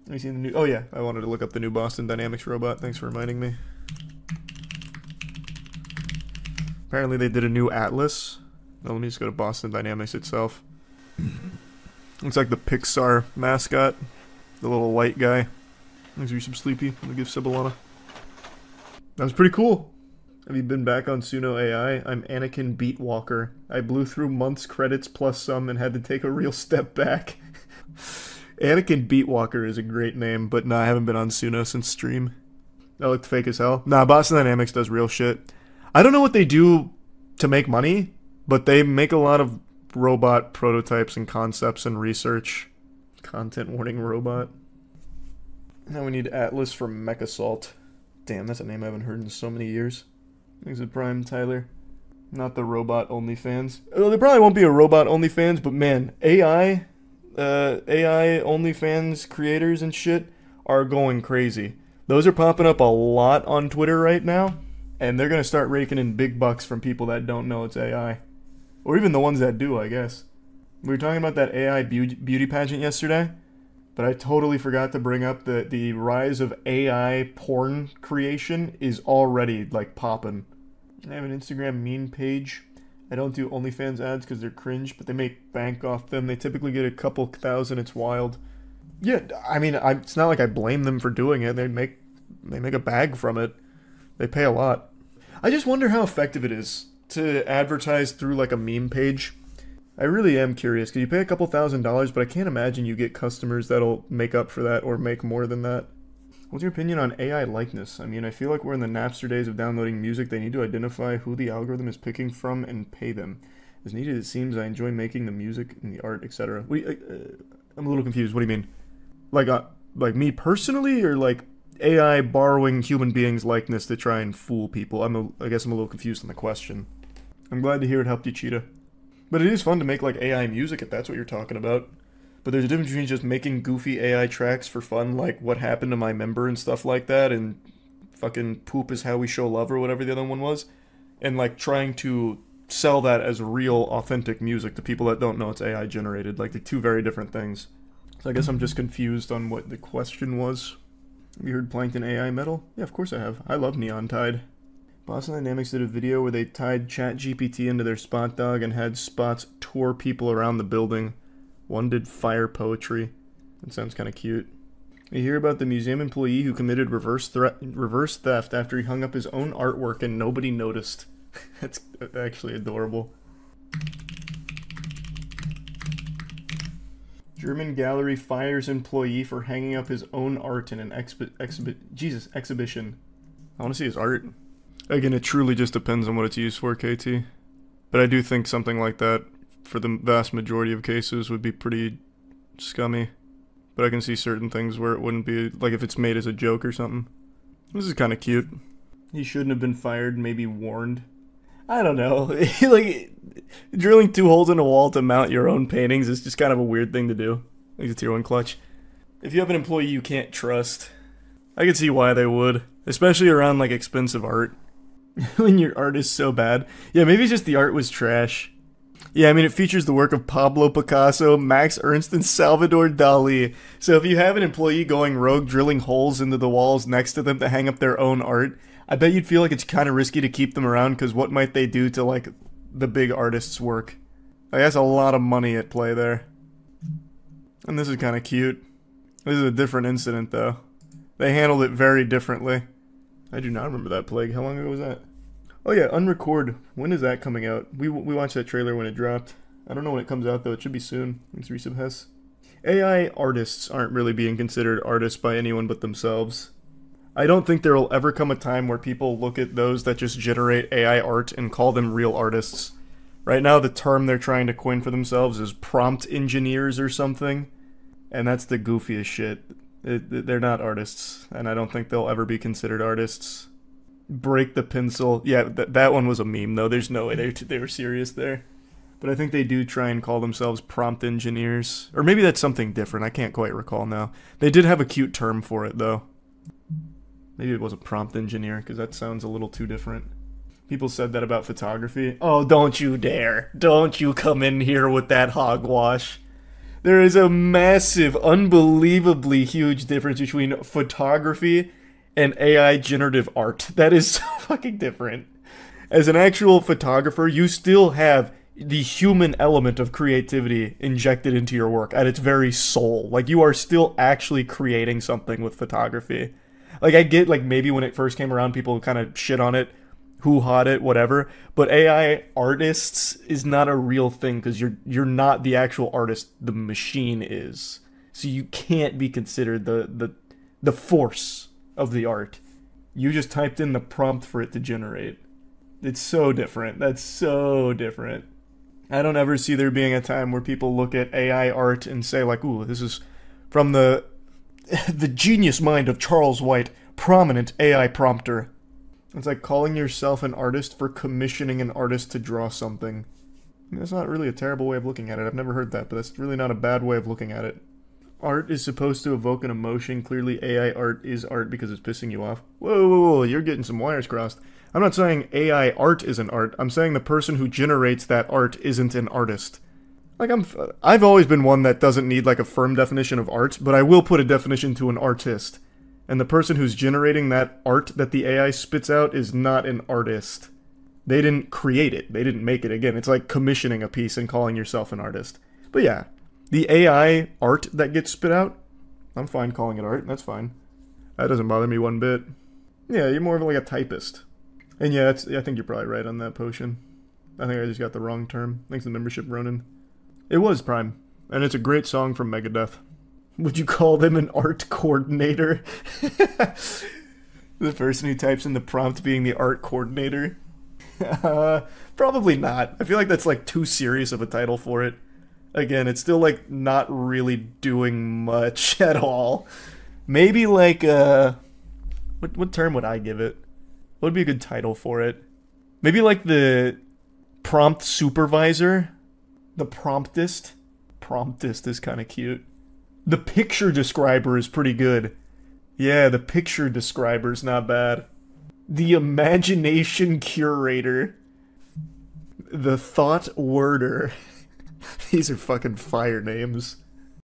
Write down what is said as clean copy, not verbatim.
Have you seen the new... Oh yeah, I wanted to look up the new Boston Dynamics robot. Thanks for reminding me. Apparently they did a new Atlas. Now let me just go to Boston Dynamics itself. Looks like the Pixar mascot. The little white guy. Thanks for some sleepy. I'm gonna give Sibilana. That was pretty cool. Have you been back on moistcr1tikal AI? I'm Anakin Beatwalker. I blew through months credits plus some and had to take a real step back. Anakin Beatwalker is a great name, but nah, I haven't been on Suno since stream. That looked fake as hell. Nah, Boston Dynamics does real shit. I don't know what they do to make money, but they make a lot of robot prototypes and concepts and research. Content warning robot. Now we need Atlas for Mechasalt. Damn, that's a name I haven't heard in so many years. Thanks to Prime Tyler. Not the robot OnlyFans. Well, there probably won't be a robot OnlyFans, but man, AI OnlyFans creators and shit are going crazy. Those are popping up a lot on Twitter right now, and they're gonna start raking in big bucks from people that don't know it's AI. Or even the ones that do, I guess. We were talking about that AI beauty pageant yesterday, but I totally forgot to bring up the rise of AI porn creation is already, like, popping. I have an Instagram meme page. I don't do OnlyFans ads because they're cringe, but they make bank off them. They typically get a couple thousand. It's wild. Yeah, I mean, it's not like I blame them for doing it. They make a bag from it. They pay a lot. I just wonder how effective it is to advertise through like a meme page. I really am curious, because you pay a couple $1,000s, but I can't imagine you get customers that'll make up for that or make more than that. What's your opinion on AI likeness? I mean, I feel like we're in the Napster days of downloading music. They need to identify who the algorithm is picking from and pay them. As neat as it seems, I enjoy making the music and the art, etc. I'm a little confused. What do you mean? Like me personally, or like AI borrowing human beings' likeness to try and fool people? I guess I'm a little confused on the question. I'm glad to hear it helped you, Cheetah. But it is fun to make like AI music if that's what you're talking about. But there's a difference between just making goofy AI tracks for fun, like What Happened to My Member and stuff like that, and fucking Poop Is How We Show Love or whatever the other one was, and like trying to sell that as real, authentic music to people that don't know it's AI generated. Like, they're two very different things. So I guess I'm just confused on what the question was. Have you heard Plankton AI metal? Yeah, of course I have. I love Neon Tide. Boston Dynamics did a video where they tied ChatGPT into their Spot Dog and had Spots tour people around the building. One did fire poetry. That sounds kind of cute. You hear about the museum employee who committed reverse theft after he hung up his own artwork and nobody noticed. That's actually adorable. German gallery fires employee for hanging up his own art in an exhibition. I want to see his art. Again, it truly just depends on what it's used for, KT. But I do think something like that, for the vast majority of cases, would be pretty scummy. But I can see certain things where it wouldn't be, like if it's made as a joke or something. This is kind of cute. He shouldn't have been fired, maybe warned. I don't know. Like, drilling 2 holes in a wall to mount your own paintings is just kind of a weird thing to do. Like a tier 1 clutch. If you have an employee you can't trust, I can see why they would. Especially around, like, expensive art. When your art is so bad. Yeah, maybe it's just the art was trash. Yeah, I mean, it features the work of Pablo Picasso, Max Ernst, and Salvador Dali. So if you have an employee going rogue, drilling holes into the walls next to them to hang up their own art, I bet you'd feel like it's kind of risky to keep them around, because what might they do to, like, the big artist's work? Like, that's a lot of money at play there. And this is kind of cute. This is a different incident, though. They handled it very differently. I do not remember that plague. How long ago was that? Oh yeah, Unrecord. When is that coming out? We watched that trailer when it dropped. I don't know when it comes out, though. It should be soon. Thanks, Resub Hess. AI artists aren't really being considered artists by anyone but themselves. I don't think there will ever come a time where people look at those that just generate AI art and call them real artists. Right now, the term they're trying to coin for themselves is prompt engineers or something. And that's the goofiest shit. They're not artists, and I don't think they'll ever be considered artists. Break the pencil. Yeah, that one was a meme, though. There's no way they were serious there. But I think they do try and call themselves prompt engineers. Or maybe that's something different. I can't quite recall now. They did have a cute term for it, though. Maybe it was a prompt engineer, because that sounds a little too different. People said that about photography. Oh, don't you dare. Don't you come in here with that hogwash. There is a massive, unbelievably huge difference between photography and AI generative art. That is so fucking different. As an actual photographer, you still have the human element of creativity injected into your work at its very soul. Like, you are still actually creating something with photography. Like, I get, like, maybe when it first came around, people kind of shit on it, hoo-hawed it, whatever. But AI artists is not a real thing because you're not the actual artist. The machine is. So you can't be considered the force of the art. You just typed in the prompt for it to generate. It's so different. That's so different. I don't ever see there being a time where people look at AI art and say, like, ooh, this is from the genius mind of Charles White, prominent AI prompter. It's like calling yourself an artist for commissioning an artist to draw something. I mean, that's not really a terrible way of looking at it. I've never heard that, but that's really not a bad way of looking at it. Art is supposed to evoke an emotion. Clearly, AI art is art because it's pissing you off. Whoa, whoa, whoa, you're getting some wires crossed. I'm not saying AI art isn't art. I'm saying the person who generates that art isn't an artist. Like, I've always been one that doesn't need, like, a firm definition of art, but I will put a definition to an artist. And the person who's generating that art that the AI spits out is not an artist. They didn't create it. They didn't make it. Again, it's like commissioning a piece and calling yourself an artist. But yeah, the AI art that gets spit out, I'm fine calling it art. That's fine. That doesn't bother me one bit. Yeah, you're more of like a typist. And yeah, I think you're probably right on that, Potion. I think I just got the wrong term. Thanks to the membership, Ronan. It was Prime. And it's a great song from Megadeth. Would you call them an art coordinator? The person who types in the prompt being the art coordinator? Probably not. I feel like that's like too serious of a title for it. Again, it's still like not really doing much at all. Maybe like what term would I give it? What would be a good title for it? Maybe like the prompt supervisor? The promptist? Promptist is kind of cute. The picture describer is pretty good. Yeah, the picture describer's not bad. The imagination curator. The thought worder. These are fucking fire names.